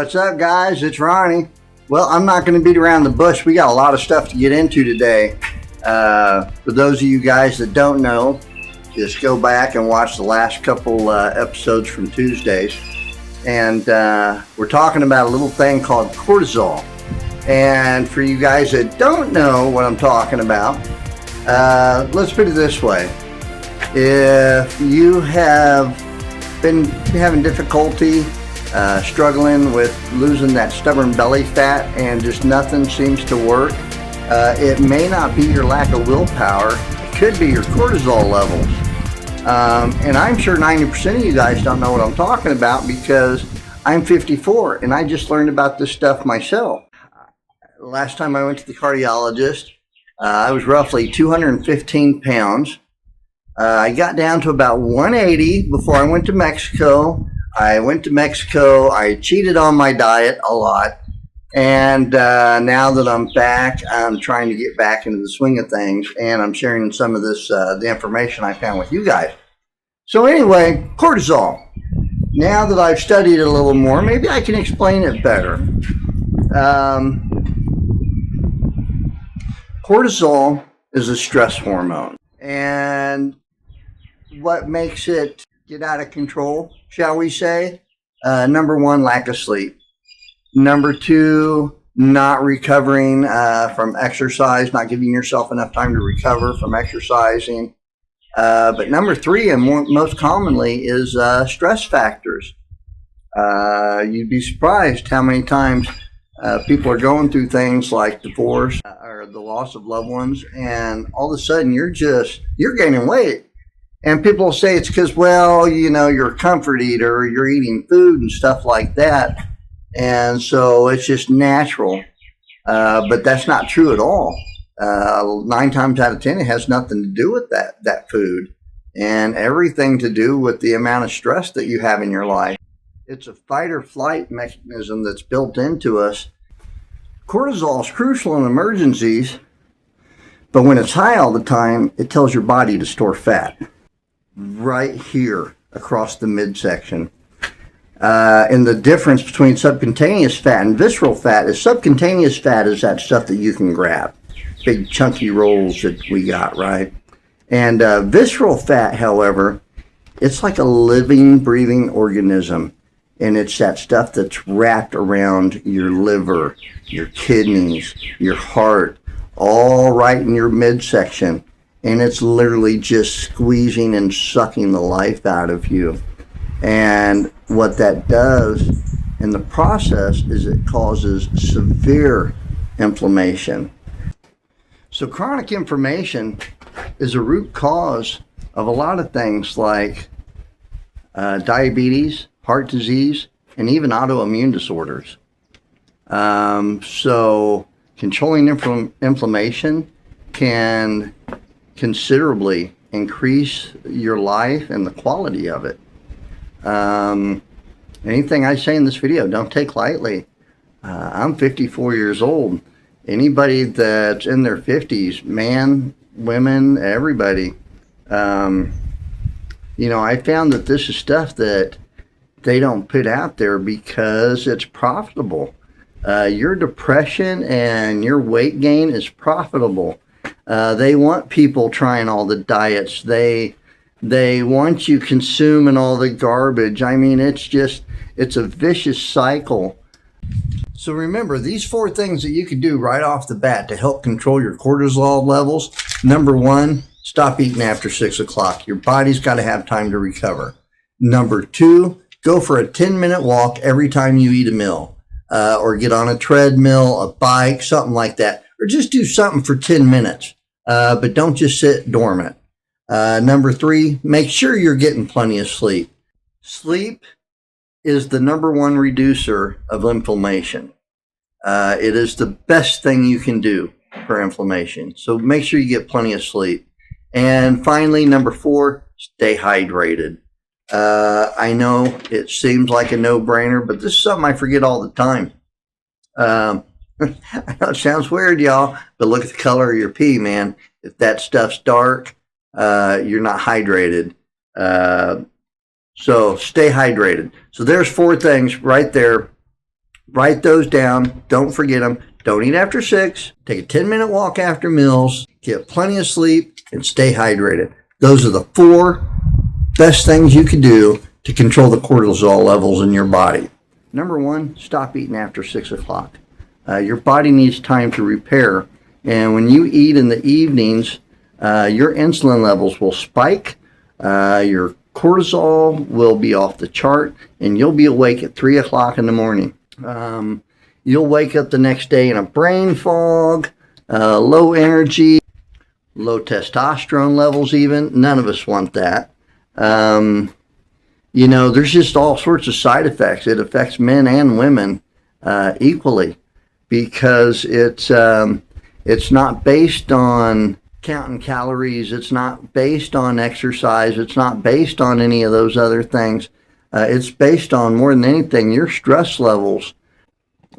What's up, guys? It's Ronnie. Well, I'm not going to beat around the bush. We got a lot of stuff to get into today. For those of you guys that don't know, just go back and watch the last couple episodes from Tuesdays. And we're talking about a little thing called cortisol. And for you guys that don't know what I'm talking about, let's put it this way. If you have been having difficulty struggling with losing that stubborn belly fat and just nothing seems to work, it may not be your lack of willpower. It could be your cortisol levels. And I'm sure 90% of you guys don't know what I'm talking about because I'm 54 and I just learned about this stuff myself. Last time I went to the cardiologist, I was roughly 215 pounds. I got down to about 180 before I went to Mexico. I went to Mexico. I cheated on my diet a lot. And now that I'm back, I'm trying to get back into the swing of things. And I'm sharing some of this, the information I found with you guys. So anyway, cortisol. Now that I've studied it a little more, maybe I can explain it better. Cortisol is a stress hormone. And what makes it get out of control, shall we say? Number one, lack of sleep. Number two, not recovering from exercise, not giving yourself enough time to recover from exercising. But number three, and most commonly, is stress factors. You'd be surprised how many times people are going through things like divorce or the loss of loved ones, and all of a sudden you're gaining weight. And people will say it's because, well, you know, you're a comfort eater, or you're eating food and stuff like that. And so it's just natural. But that's not true at all. 9 times out of 10, it has nothing to do with that food and everything to do with the amount of stress that you have in your life. It's a fight or flight mechanism that's built into us. Cortisol is crucial in emergencies, but when it's high all the time, it tells your body to store fat right here across the midsection. And the difference between subcutaneous fat and visceral fat is subcutaneous fat is that stuff that you can grab, big chunky rolls that we got, right? And visceral fat, however, it's like a living, breathing organism. And it's that stuff that's wrapped around your liver, your kidneys, your heart, all right in your midsection. And it's literally just squeezing and sucking the life out of you. And what that does in the process is it causes severe inflammation. So chronic inflammation is a root cause of a lot of things like diabetes, heart disease, and even autoimmune disorders. So controlling inflammation can considerably increase your life and the quality of it. Anything I say in this video, don't take lightly. I'm 54 years old. Anybody that's in their 50s, man, women, everybody, I found that this is stuff that they don't put out there because it's profitable. Your depression and your weight gain is profitable. They want people trying all the diets. They want you consuming all the garbage. I mean, it's a vicious cycle. So remember, these 4 things that you can do right off the bat to help control your cortisol levels. Number 1, stop eating after 6 o'clock. Your body's got to have time to recover. Number 2, go for a 10-minute walk every time you eat a meal, or get on a treadmill, a bike, something like that, or just do something for 10 minutes, but don't just sit dormant. Number 3, make sure you're getting plenty of sleep. Sleep is the number 1 reducer of inflammation. It is the best thing you can do for inflammation. So make sure you get plenty of sleep. And finally, number 4, stay hydrated. I know it seems like a no-brainer, but this is something I forget all the time. I know it sounds weird, y'all, but look at the color of your pee, man. If that stuff's dark, you're not hydrated. So stay hydrated. So there's 4 things right there Write those down. Don't forget them. Don't eat after 6. Take a 10-minute walk after meals. Get plenty of sleep and stay hydrated. Those are the 4 best things you can do to control the cortisol levels in your body. Number 1, stop eating after 6 o'clock. Your body needs time to repair. And when you eat in the evenings, your insulin levels will spike. Your cortisol will be off the chart, and you'll be awake at 3 o'clock in the morning. You'll wake up the next day in a brain fog, low energy, low testosterone levels even. None of us want that. There's just all sorts of side effects. It affects men and women equally because it's not based on counting calories. It's not based on exercise. It's not based on any of those other things. It's based on, more than anything, your stress levels.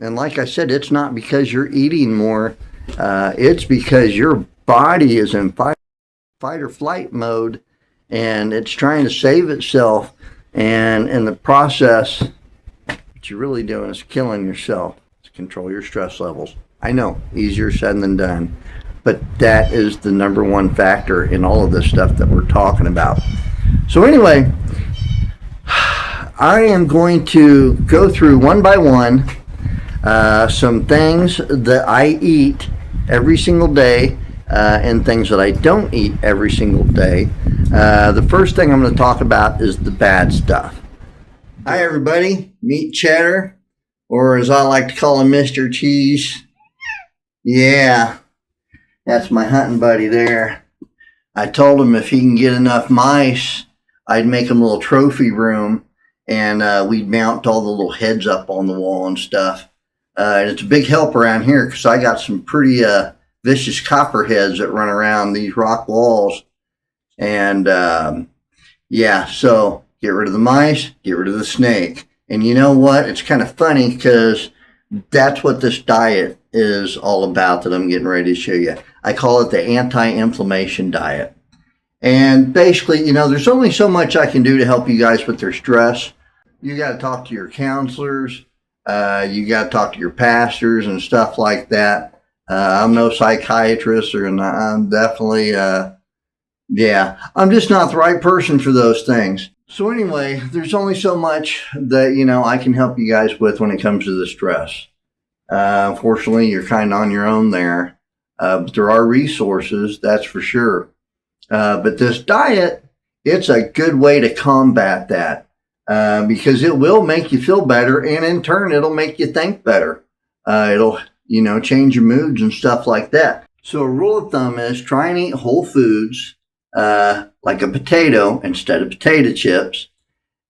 And like I said, it's not because you're eating more. It's because your body is in fight or flight mode, and it's trying to save itself. And in the process, what you're really doing is killing yourself to control your stress levels. I know, easier said than done. But that is the number 1 factor in all of this stuff that we're talking about. So anyway, I am going to go through one by one some things that I eat every single day and things that I don't eat every single day. The first thing I'm going to talk about is the bad stuff. Hi everybody, meet Cheddar, or as I like to call him, Mr. Cheese. Yeah, that's my hunting buddy there. I told him if he can get enough mice, I'd make him a little trophy room, and we'd mount all the little heads up on the wall and stuff. And it's a big help around here because I got some pretty vicious copperheads that run around these rock walls. And so get rid of the mice, get rid of the snake. And you know what? It's kind of funny because that's what this diet is all about that I'm getting ready to show you. I call it the anti-inflammation diet. And basically, there's only so much I can do to help you guys with their stress. You got to talk to your counselors. You got to talk to your pastors and stuff like that. I'm no psychiatrist, or I'm definitely, I'm just not the right person for those things. So anyway, there's only so much that, I can help you guys with when it comes to the stress. Unfortunately, you're kind of on your own there. But there are resources, that's for sure. But this diet, it's a good way to combat that because it will make you feel better, and in turn, it'll make you think better. It'll, change your moods and stuff like that. So a rule of thumb is try and eat whole foods, like a potato instead of potato chips,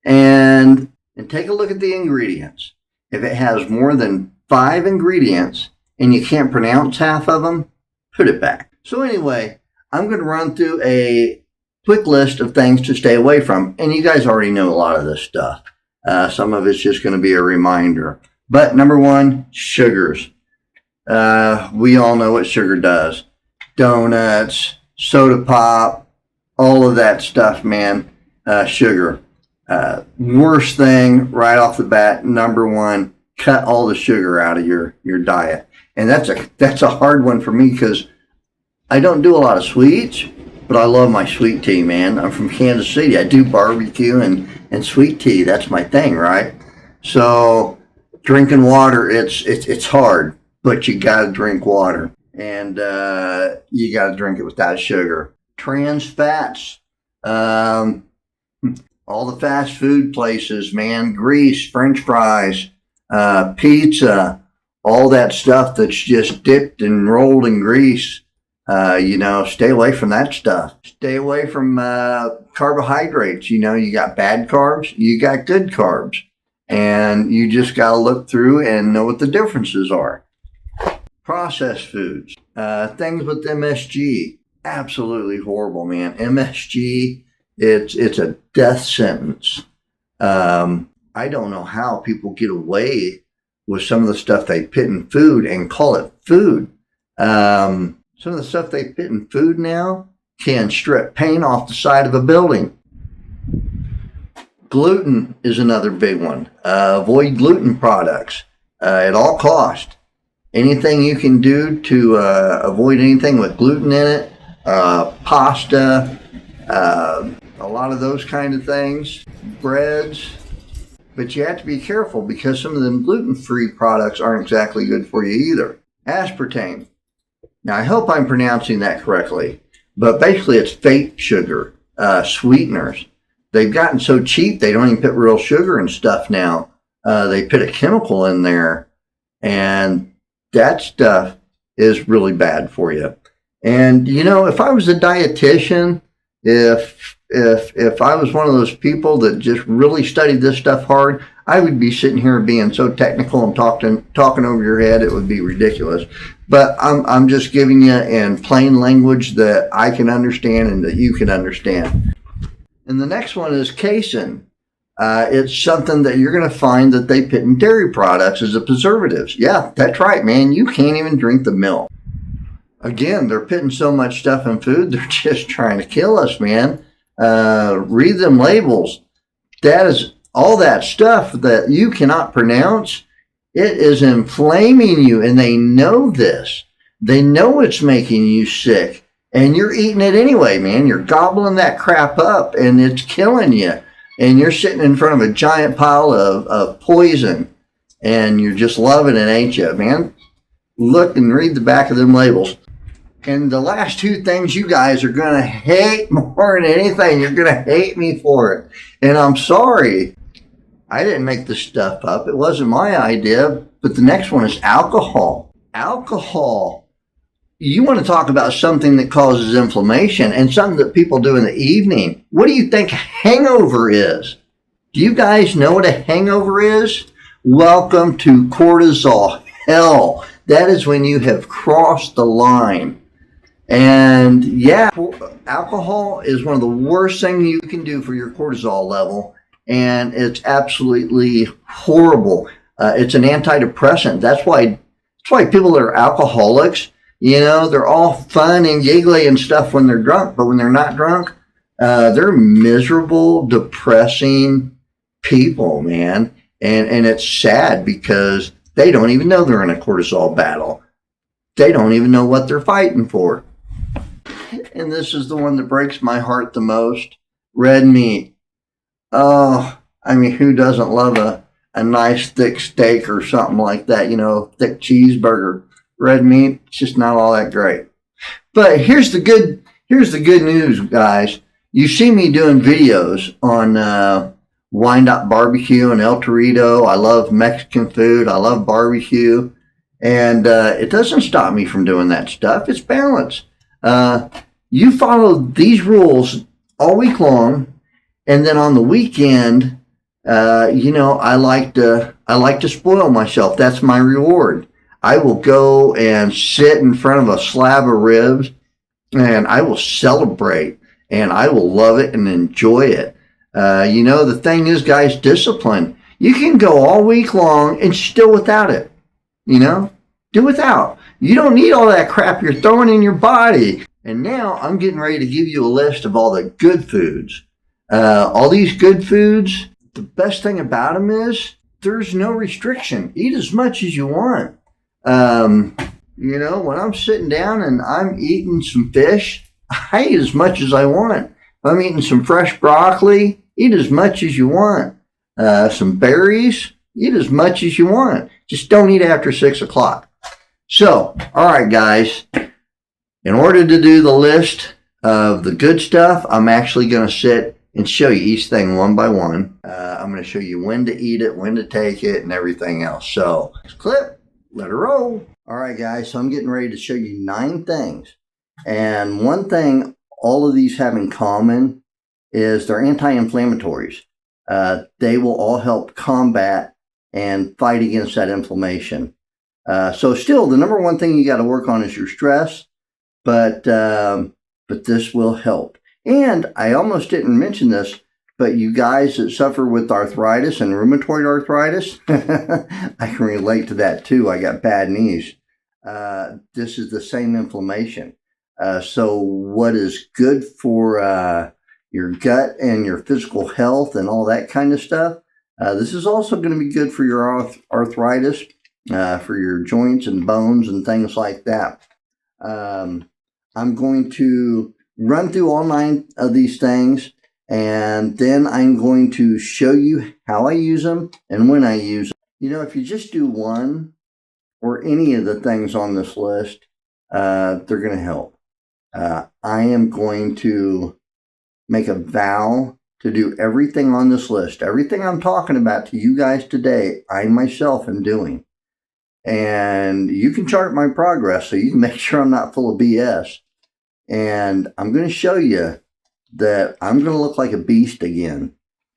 and take a look at the ingredients. If it has more than 5 ingredients and you can't pronounce half of them, put it back. So anyway, I'm going to run through a quick list of things to stay away from. And you guys already know a lot of this stuff. Some of it's just going to be a reminder. But number 1, sugars. We all know what sugar does. Donuts, soda pop, all of that stuff, man. Sugar. Worst thing right off the bat, number 1, cut all the sugar out of your diet. And that's a hard one for me because I don't do a lot of sweets, but I love my sweet tea, man. I'm from Kansas City. I do barbecue and sweet tea. That's my thing, right? So drinking water, it's hard, but you got to drink water. And you got to drink it without sugar. Trans fats. All the fast food places, man. Grease, French fries, pizza, all that stuff that's just dipped and rolled in grease. Stay away from that stuff. Stay away from carbohydrates. You got bad carbs, you got good carbs. And you just got to look through and know what the differences are. Processed foods, things with MSG, absolutely horrible, man. MSG, it's a death sentence. I don't know how people get away with some of the stuff they put in food and call it food. Some of the stuff they put in food now can strip paint off the side of a building. Gluten is another big one. Avoid gluten products. at all cost. Anything you can do to avoid anything with gluten in it, pasta, a lot of those kind of things, breads. But you have to be careful because some of them gluten-free products aren't exactly good for you either. Aspartame. Now, I hope I'm pronouncing that correctly, but basically it's fake sugar, sweeteners. They've gotten so cheap they don't even put real sugar and stuff now. They put a chemical in there, and that stuff is really bad for you. And you know, if I was a dietitian, if I was one of those people that just really studied this stuff hard, I would be sitting here being so technical and talking over your head, it would be ridiculous. But I'm just giving you in plain language that I can understand and that you can understand. And the next one is casein. It's something that you're going to find that they put in dairy products as a preservatives. Yeah, that's right, man. You can't even drink the milk. Again, they're putting so much stuff in food, they're just trying to kill us, man. Read them labels. That is all that stuff that you cannot pronounce. It is inflaming you, and they know this. They know it's making you sick, and you're eating it anyway, man. You're gobbling that crap up, and it's killing you. And you're sitting in front of a giant pile of poison, and you're just loving it, ain't you, man? Look and read the back of them labels. And the last two things you guys are going to hate more than anything. You're going to hate me for it. And I'm sorry. I didn't make this stuff up. It wasn't my idea. But the next one is alcohol. Alcohol. You want to talk about something that causes inflammation and something that people do in the evening. What do you think a hangover is? Do you guys know what a hangover is? Welcome to cortisol hell. That is when you have crossed the line. And yeah, alcohol is one of the worst things you can do for your cortisol level. And it's absolutely horrible. It's an antidepressant. That's why people that are alcoholics, you know, they're all fun and giggly and stuff when they're drunk. But when they're not drunk, they're miserable, depressing people, man. And it's sad because they don't even know they're in a cortisol battle. They don't even know what they're fighting for. And this is the one that breaks my heart the most. Red meat. Oh, I mean, who doesn't love a nice thick steak or something like that? You know, thick cheeseburger. Red meat, it's just not all that great. But here's the good news, guys. You see me doing videos on Wind-Up Barbecue and El Torito. I love Mexican food. I love barbecue. And it doesn't stop me from doing that stuff. It's balance. You follow these rules all week long, and then on the weekend, you know, I like to spoil myself. That's my reward. I will go and sit in front of a slab of ribs, and I will celebrate, and I will love it and enjoy it. You know, the thing is, guys, discipline. You can go all week long and still without it. You know, do without. You don't need all that crap you're throwing in your body. And now I'm getting ready to give you a list of all the good foods. All these good foods, the best thing about them is there's no restriction. Eat as much as you want. You know, when I'm sitting down and I'm eating some fish, I eat as much as I want. If I'm eating some fresh broccoli, eat as much as you want. Some berries, eat as much as you want. Just don't eat after 6 o'clock. So, all right, guys. In order to do the list of the good stuff, I'm actually going to sit and show you each thing one by one. I'm going to show you when to eat it, when to take it, and everything else. So, next clip, let her roll. All right, guys, so I'm getting ready to show you 9 things. And one thing all of these have in common is they're anti-inflammatories. They will all help combat and fight against that inflammation. So still, the number one thing you got to work on is your stress, but this will help. And I almost didn't mention this, but you guys that suffer with arthritis and rheumatoid arthritis, I can relate to that too. I got bad knees. This is the same inflammation. So what is good for your gut and your physical health and all that kind of stuff, this is also going to be good for your arthritis for your joints and bones and things like that. I'm going to run through all 9 of these things, and then I'm going to show you how I use them and when I use them. You know, if you just do one or any of the things on this list, they're going to help. I am going to make a vow to do everything on this list. Everything I'm talking about to you guys today, I myself am doing. And you can chart my progress so you can make sure I'm not full of BS. And I'm going to show you that I'm going to look like a beast again.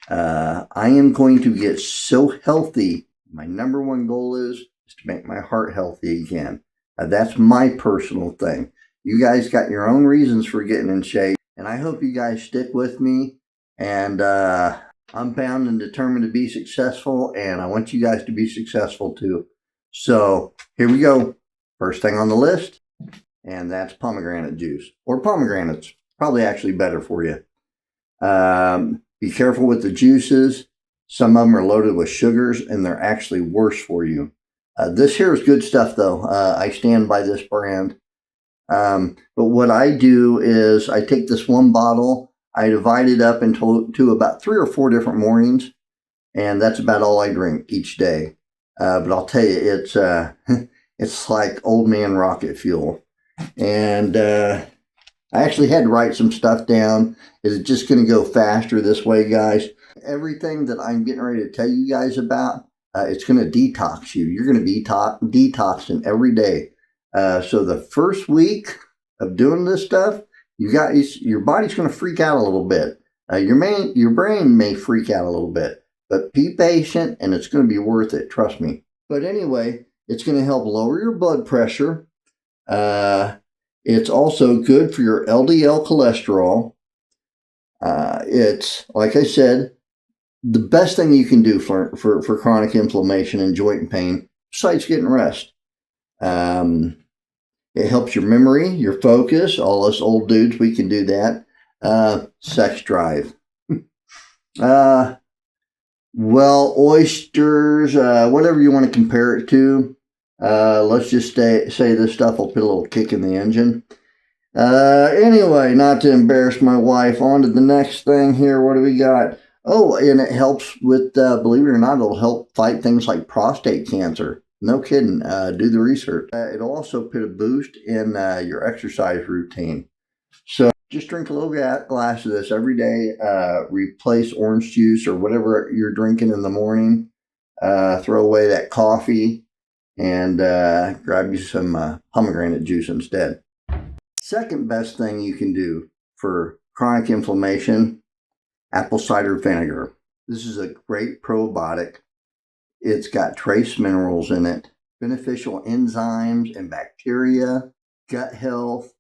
I am going to get so healthy. My number one goal is to make my heart healthy again. That's my personal thing. You guys got your own reasons for getting in shape, and I hope you guys stick with me. And I'm bound and determined to be successful, and I want you guys to be successful too. So here we go. First thing on the list, and that's pomegranate juice, or pomegranates. Probably actually better for you. Be careful with the juices. Some of them are loaded with sugars, and they're actually worse for you. This here is good stuff, though. I stand by this brand. But what I do is I take this one bottle, I divide it up into about 3 or 4 different mornings, and that's about all I drink each day. But I'll tell you, it's it's like old man rocket fuel. And I actually had to write some stuff down. Is it just going to go faster this way, guys? Everything that I'm getting ready to tell you guys about, it's going to detox you. You're going to be detoxing every day. So the first week of doing this stuff, your body's going to freak out a little bit. Your brain may freak out a little bit, but be patient, and it's going to be worth it. Trust me. But anyway, it's going to help lower your blood pressure. It's also good for your LDL cholesterol. It's, like I said, the best thing you can do for chronic inflammation and joint pain, besides getting rest. It helps your memory, your focus. All us old dudes, we can do that. Sex drive. Well, oysters, whatever you want to compare it to. Let's just say this stuff will put a little kick in the engine. Anyway, not to embarrass my wife, on to the next thing here. What do we got? Oh, and it helps with, believe it or not, it'll help fight things like prostate cancer. No kidding. Do the research. It'll also put a boost in your exercise routine. So just drink a little glass of this every day. Replace orange juice or whatever you're drinking in the morning. Throw away that coffee and grab you some pomegranate juice instead. Second best thing you can do for chronic inflammation, apple cider vinegar. This is a great probiotic. It's got trace minerals in it, beneficial enzymes and bacteria, gut health,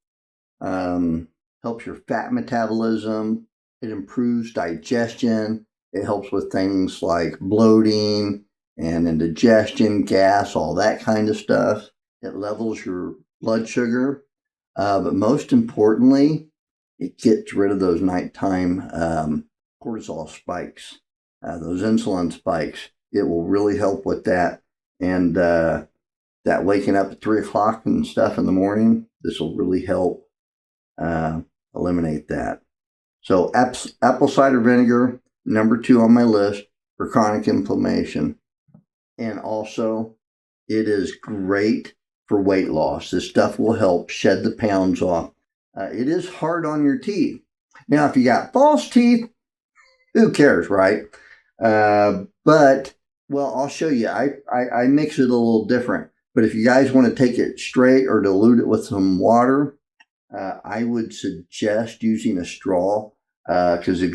helps your fat metabolism. It improves digestion. It helps with things like bloating and indigestion, gas, all that kind of stuff. It levels your blood sugar. But most importantly, it gets rid of those nighttime cortisol spikes, those insulin spikes. It will really help with that. And that waking up at 3 o'clock and stuff in the morning, this will really help eliminate that. So apple cider vinegar, number 2 on my list for chronic inflammation. And also, it is great for weight loss. This stuff will help shed the pounds off. It is hard on your teeth. Now, if you got false teeth, who cares, right? But, well, I'll show you. I mix it a little different. But if you guys want to take it straight or dilute it with some water, I would suggest using a straw. Because if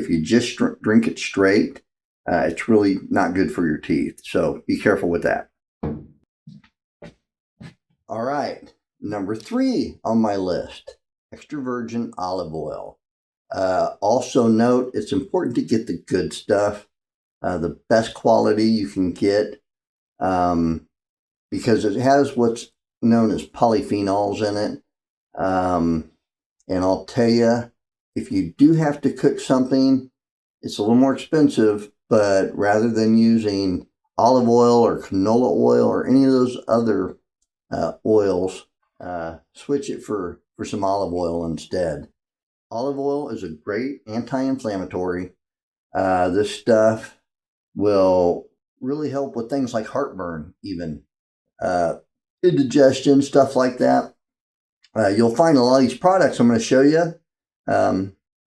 you just drink it straight, it's really not good for your teeth. So be careful with that. All right, number 3 on my list, extra virgin olive oil. Also note, it's important to get the good stuff, the best quality you can get, because it has what's known as polyphenols in it. And I'll tell you, if you do have to cook something, it's a little more expensive, but rather than using olive oil or canola oil or any of those other oils, switch it for some olive oil instead. Olive oil is a great anti-inflammatory. This stuff will really help with things like heartburn, even indigestion, stuff like that. You'll find a lot of these products I'm going to show you.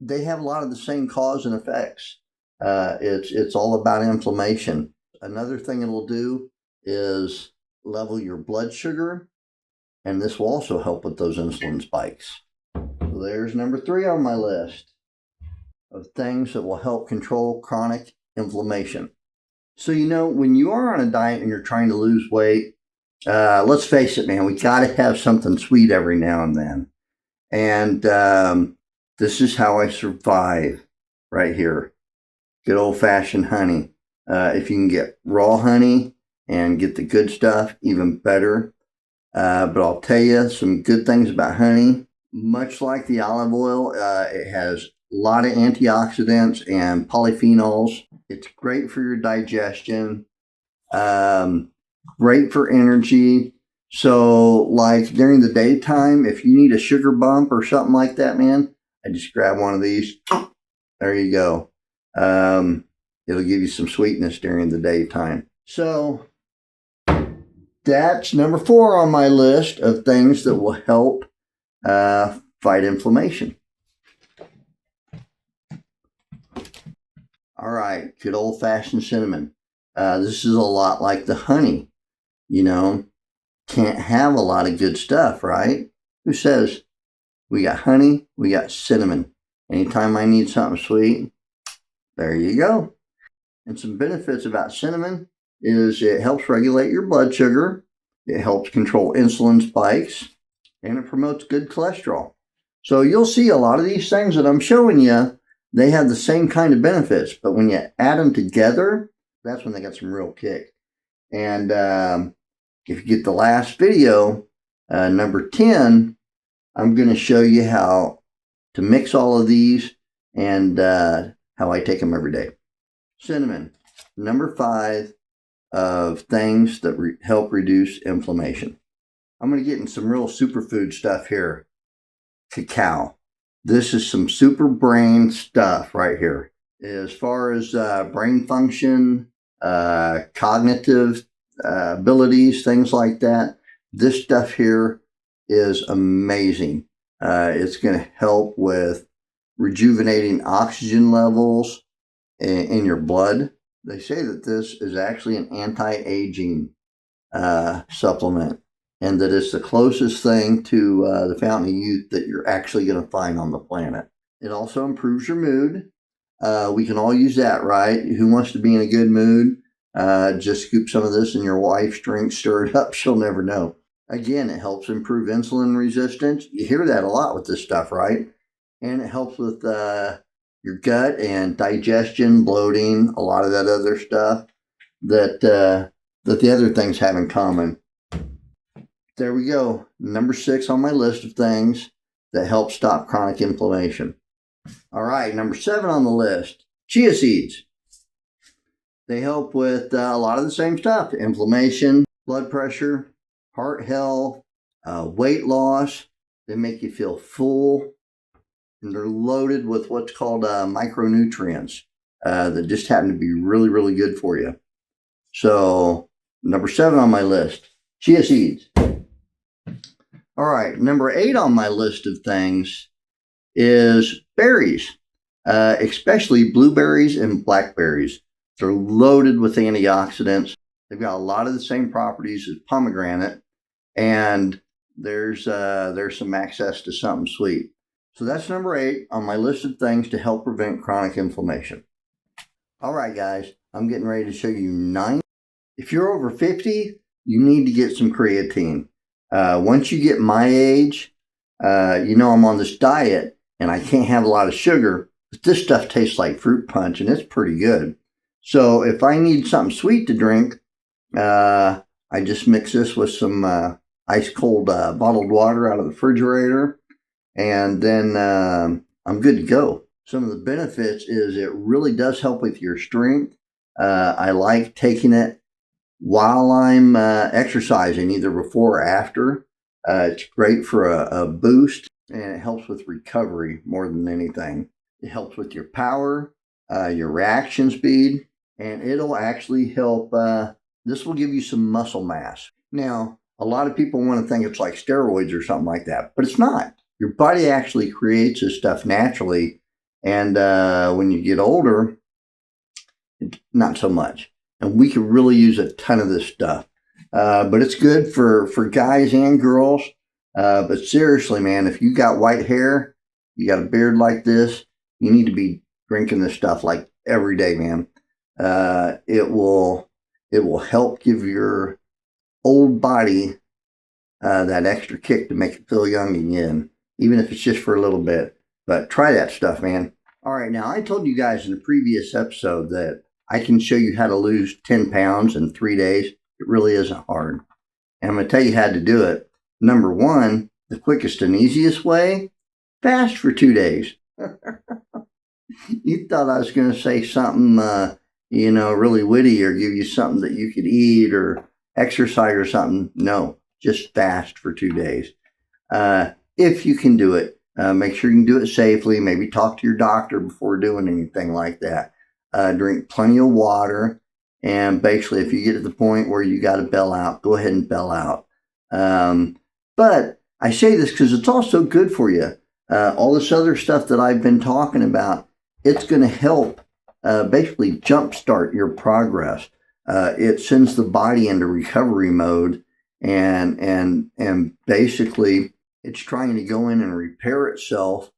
They have a lot of the same cause and effects. It's all about inflammation. Another thing it'll do is level your blood sugar, and this will also help with those insulin spikes. So there's number 3 on my list of things that will help control chronic inflammation. So, when you are on a diet and you're trying to lose weight, let's face it, man, we got to have something sweet every now and then. And this is how I survive right here. Good old-fashioned honey. If you can get raw honey and get the good stuff, even better. But I'll tell you some good things about honey. Much like the olive oil, it has a lot of antioxidants and polyphenols. It's great for your digestion, great for energy. So, like during the daytime, if you need a sugar bump or something like that, man, I just grab one of these. There you go. It'll give you some sweetness during the daytime. So, that's number 4 on my list of things that will help fight inflammation. All right, good old-fashioned cinnamon. This is a lot like the honey. Can't have a lot of good stuff, right? Who says? We got honey, we got cinnamon. Anytime I need something sweet, there you go. And some benefits about cinnamon is it helps regulate your blood sugar, it helps control insulin spikes, and it promotes good cholesterol. So you'll see a lot of these things that I'm showing you, they have the same kind of benefits, but when you add them together, that's when they got some real kick. And if you get the last video, number 10, I'm going to show you how to mix all of these and how I take them every day. Cinnamon, number 5 of things that help reduce inflammation. I'm going to get in some real superfood stuff here. Cacao. This is some super brain stuff right here. As far as brain function, cognitive abilities, things like that, this stuff here is amazing. It's going to help with rejuvenating oxygen levels in your blood. They say that this is actually an anti-aging supplement, and that it's the closest thing to the fountain of youth that you're actually going to find on the planet. It also improves your mood. We can all use that, right? Who wants to be in a good mood? Just scoop some of this in your wife's drink, stir it up, she'll never know. Again, it helps improve insulin resistance. You hear that a lot with this stuff, right? And it helps with your gut and digestion, bloating, a lot of that other stuff that the other things have in common. There we go. Number 6 on my list of things that help stop chronic inflammation. All right, number 7 on the list, chia seeds. They help with a lot of the same stuff: inflammation, blood pressure, heart health, weight loss. They make you feel full, and they're loaded with what's called micronutrients that just happen to be really, really good for you. So, number 7 on my list, chia seeds. All right, number 8 on my list of things is berries, especially blueberries and blackberries. They're loaded with antioxidants. They've got a lot of the same properties as pomegranate, and there's some access to something sweet. So that's number 8 on my list of things to help prevent chronic inflammation. All right, guys, I'm getting ready to show you 9. If you're over 50, you need to get some creatine. Once you get my age, I'm on this diet and I can't have a lot of sugar, but this stuff tastes like fruit punch and it's pretty good. So if I need something sweet to drink, I just mix this with some ice cold bottled water out of the refrigerator, and then I'm good to go. Some of the benefits is it really does help with your strength. I like taking it while I'm exercising, either before or after. It's great for a boost, and it helps with recovery more than anything. It helps with your power, your reaction speed, and it'll actually help. This will give you some muscle mass. Now, a lot of people want to think it's like steroids or something like that, but it's not. Your body actually creates this stuff naturally, and when you get older, not so much. And we could really use a ton of this stuff. But it's good for guys and girls. But seriously, man, if you got white hair, you got a beard like this, you need to be drinking this stuff like every day, man. It will help give your old body that extra kick to make it feel young again, even if it's just for a little bit. But try that stuff, man. All right, now I told you guys in the previous episode that I can show you how to lose 10 pounds in 3 days. It really isn't hard. And I'm going to tell you how to do it. Number one, the quickest and easiest way, fast for 2 days. You thought I was going to say something, really witty or give you something that you could eat or exercise or something. No, just fast for 2 days. If you can do it, make sure you can do it safely. Maybe talk to your doctor before doing anything like that. Drink plenty of water. And basically, if you get to the point where you got to bail out, go ahead and bail out. But I say this because it's also good for you. All this other stuff that I've been talking about, it's going to help basically jumpstart your progress. It sends the body into recovery mode, and basically it's trying to go in and repair itself.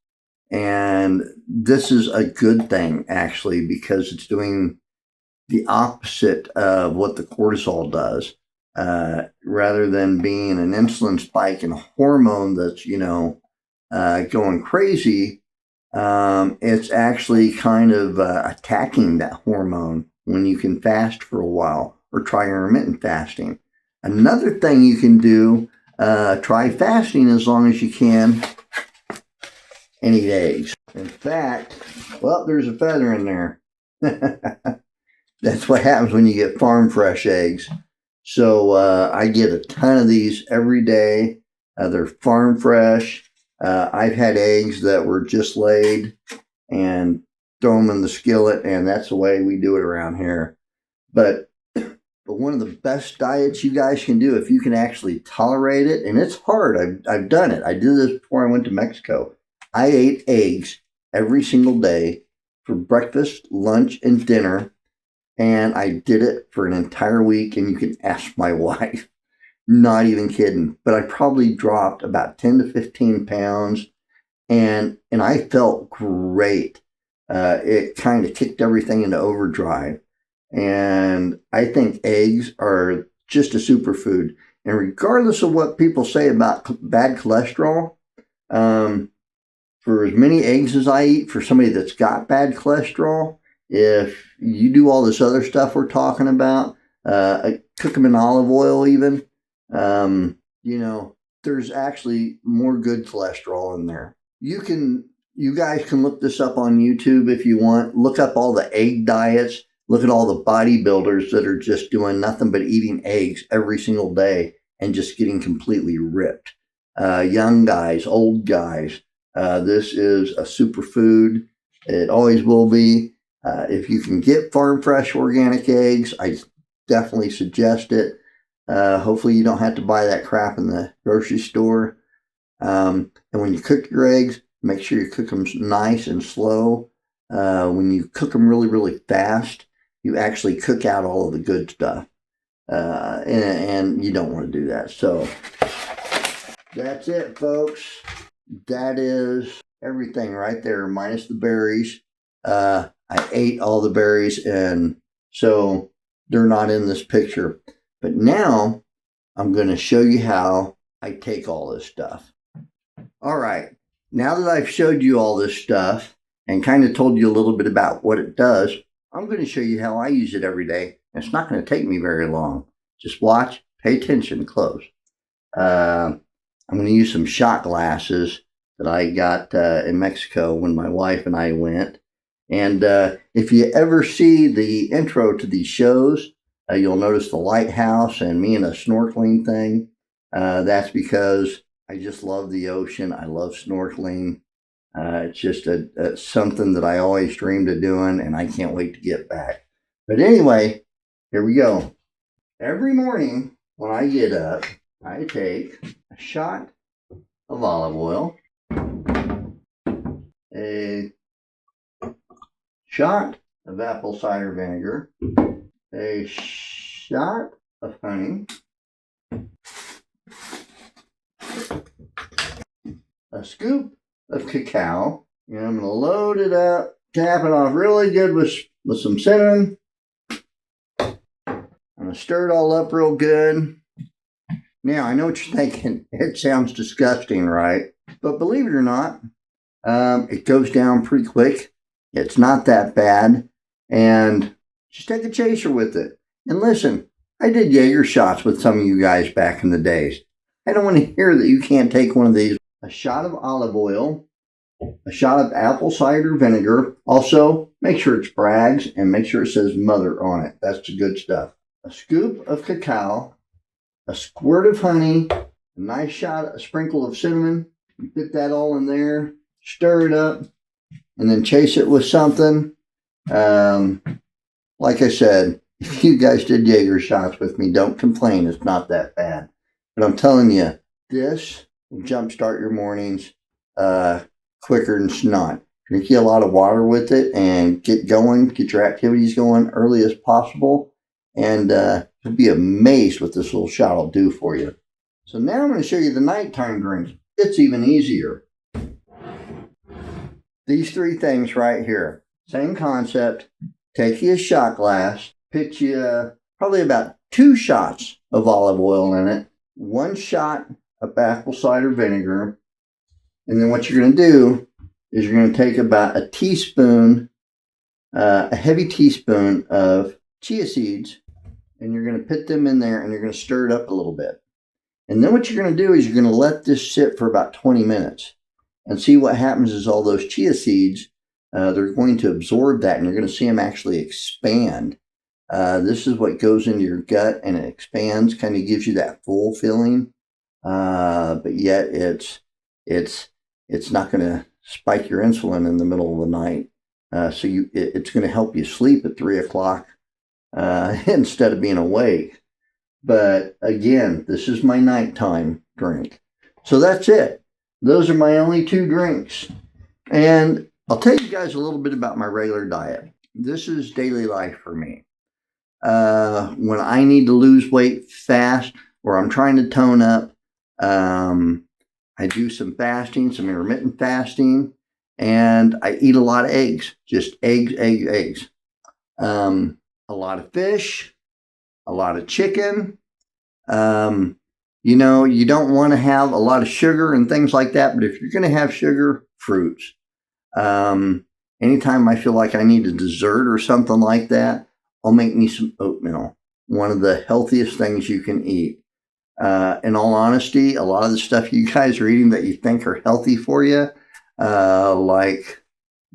And this is a good thing, actually, because it's doing the opposite of what the cortisol does. Rather than being an insulin spike and a hormone that's, going crazy, it's actually kind of attacking that hormone when you can fast for a while or try intermittent fasting. Another thing you can do, try fasting as long as you can and eat eggs. In fact, there's a feather in there. That's what happens when you get farm fresh eggs. So I get a ton of these every day. They're farm fresh. I've had eggs that were just laid and throw them in the skillet, and that's the way we do it around here. But one of the best diets you guys can do, if you can actually tolerate it, and it's hard. I've done it. I did this before I went to Mexico. I ate eggs every single day for breakfast, lunch, and dinner. And I did it for an entire week, and you can ask my wife. Not even kidding. But I probably dropped about 10 to 15 pounds, and I felt great. It kind of kicked everything into overdrive. And I think eggs are just a superfood. And regardless of what people say about bad cholesterol, for as many eggs as I eat, for somebody that's got bad cholesterol, if you do all this other stuff we're talking about, cook them in olive oil even, there's actually more good cholesterol in there. You guys can look this up on YouTube if you want. Look up all the egg diets. Look at all the bodybuilders that are just doing nothing but eating eggs every single day and just getting completely ripped. Young guys, old guys. This is a superfood. It always will be. If you can get farm fresh organic eggs, I definitely suggest it. Hopefully you don't have to buy that crap in the grocery store. And when you cook your eggs, make sure you cook them nice and slow. When you cook them really, really fast, you actually cook out all of the good stuff. And you don't want to do that. So that's it, folks. That is everything right there, minus the berries. I ate all the berries, and so they're not in this picture. But now I'm going to show you how I take all this stuff. All right. Now that I've showed you all this stuff and kind of told you a little bit about what it does, I'm going to show you how I use it every day. It's not going to take me very long. Just watch, pay attention close. I'm going to use some shot glasses that I got in Mexico when my wife and I went. And if you ever see the intro to these shows, You'll notice the lighthouse and me in a snorkeling thing. That's because I just love the ocean. I love snorkeling. It's just something that I always dreamed of doing, and I can't wait to get back. But anyway, here we go. Every morning when I get up, I take a shot of olive oil, a shot of apple cider vinegar, a shot of honey, a scoop of cacao, and I'm going to load it up, tap it off really good with some cinnamon. I'm going to stir it all up real good. Now, I know what you're thinking. It sounds disgusting, right? But believe it or not, it goes down pretty quick. It's not that bad. And just take a chaser with it. And listen, I did Jaeger shots with some of you guys back in the days. I don't want to hear that you can't take one of these. A shot of olive oil, a shot of apple cider vinegar. Also, make sure it's Bragg's and make sure it says Mother on it. That's the good stuff. A scoop of cacao, a squirt of honey, a nice shot, a sprinkle of cinnamon. You put that all in there, stir it up, and then chase it with something. Like I said, if you guys did Jaeger shots with me, don't complain. It's not that bad. But I'm telling you, this will jumpstart your mornings quicker than snot. Drink you a lot of water with it and get going, get your activities going early as possible. And you'll be amazed what this little shot will do for you. So now I'm going to show you the nighttime drink. It's even easier. These three things right here. Same concept. Take you a shot glass. Put you probably about 2 shots of olive oil in it. 1 shot of apple cider vinegar. And then what you're going to do is you're going to take about a teaspoon, a heavy teaspoon of chia seeds. And you're going to put them in there and you're going to stir it up a little bit. And then what you're going to do is you're going to let this sit for about 20 minutes and see what happens is all those chia seeds, they're going to absorb that and you're going to see them actually expand. This is what goes into your gut and it expands, kind of gives you that full feeling. But yet it's not going to spike your insulin in the middle of the night. So it's going to help you sleep at 3 o'clock. Instead of being awake. But again, this is my nighttime drink. So that's it. Those are my only 2 drinks. And I'll tell you guys a little bit about my regular diet. This is daily life for me. When I need to lose weight fast or I'm trying to tone up, I do some fasting, some intermittent fasting, and I eat a lot of eggs. Just eggs. A lot of fish, a lot of chicken. You don't want to have a lot of sugar and things like that, but if you're going to have sugar, fruits. Anytime I feel like I need a dessert or something like that, I'll make me some oatmeal. One of the healthiest things you can eat. In all honesty, a lot of the stuff you guys are eating that you think are healthy for you, like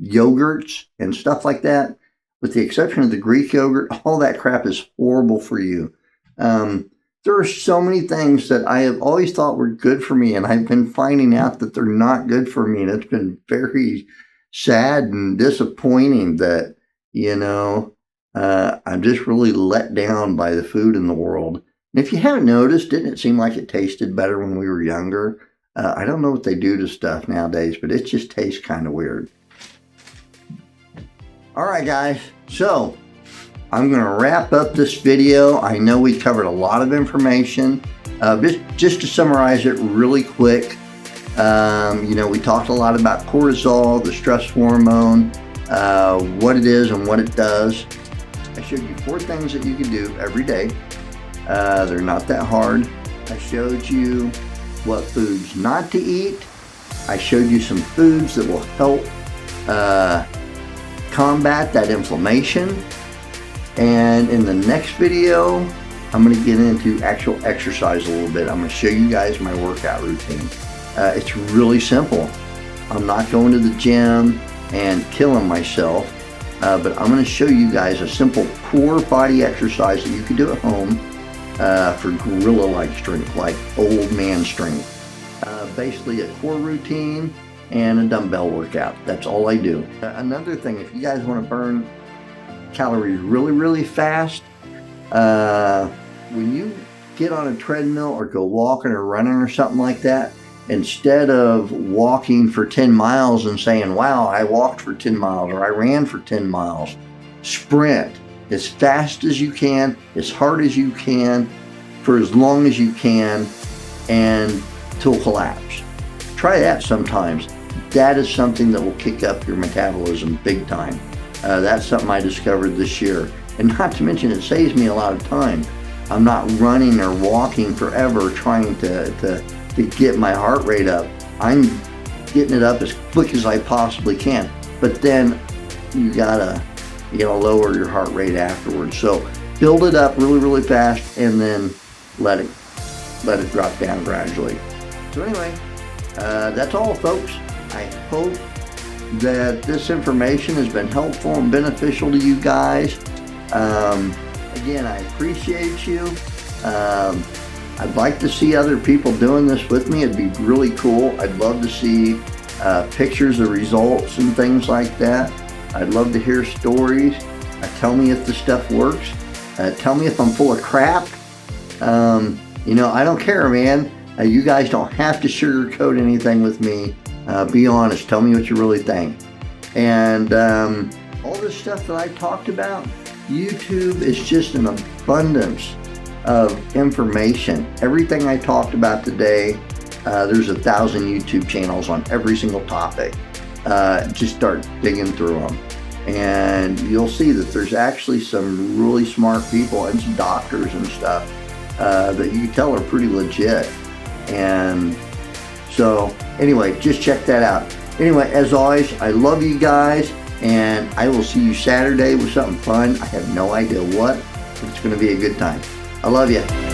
yogurts and stuff like that, with the exception of the Greek yogurt, all that crap is horrible for you. There are so many things that I have always thought were good for me, and I've been finding out that they're not good for me. And it's been very sad and disappointing that, I'm just really let down by the food in the world. And if you haven't noticed, didn't it seem like it tasted better when we were younger? I don't know what they do to stuff nowadays, but it just tastes kind of weird. All right, guys, so I'm going to wrap up this video. I know we covered a lot of information. Just to summarize it really quick, we talked a lot about cortisol, the stress hormone, what it is and what it does. I showed you 4 things that you can do every day. They're not that hard. I showed you what foods not to eat. I showed you some foods that will help combat that inflammation. And in the next video, I'm going to get into actual exercise a little bit. I'm going to show you guys my workout routine. It's really simple. I'm not going to the gym and killing myself. but I'm going to show you guys a simple core body exercise that you can do at home for gorilla-like strength, like old man strength. Basically a core routine and a dumbbell workout. That's all I do. Another thing, if you guys want to burn calories really fast, when you get on a treadmill or go walking or running or something like that, instead of walking for 10 miles and saying, wow, I walked for 10 miles or I ran for 10 miles, sprint as fast as you can, as hard as you can, for as long as you can, and till collapse. Try that sometimes. That is something that will kick up your metabolism big time. That's something I discovered this year. And not to mention, it saves me a lot of time. I'm not running or walking forever trying to get my heart rate up. I'm getting it up as quick as I possibly can. But then you gotta lower your heart rate afterwards. So build it up really fast and then let it drop down gradually. So anyway, that's all, folks. I hope that this information has been helpful and beneficial to you guys. Again, I appreciate you. I'd like to see other people doing this with me. It'd be really cool. I'd love to see pictures of results and things like that. I'd love to hear stories. Tell me if the stuff works. Tell me if I'm full of crap. I don't care, man. You guys don't have to sugarcoat anything with me. Be honest. Tell me what you really think. And all this stuff that I talked about, YouTube is just an abundance of information. Everything I talked about today, there's 1,000 YouTube channels on every single topic. Just start digging through them. And you'll see that there's actually some really smart people and some doctors and stuff that you can tell are pretty legit. And so anyway, just check that out. Anyway, as always, I love you guys, and I will see you Saturday with something fun. I have no idea what, but it's going to be a good time. I love you.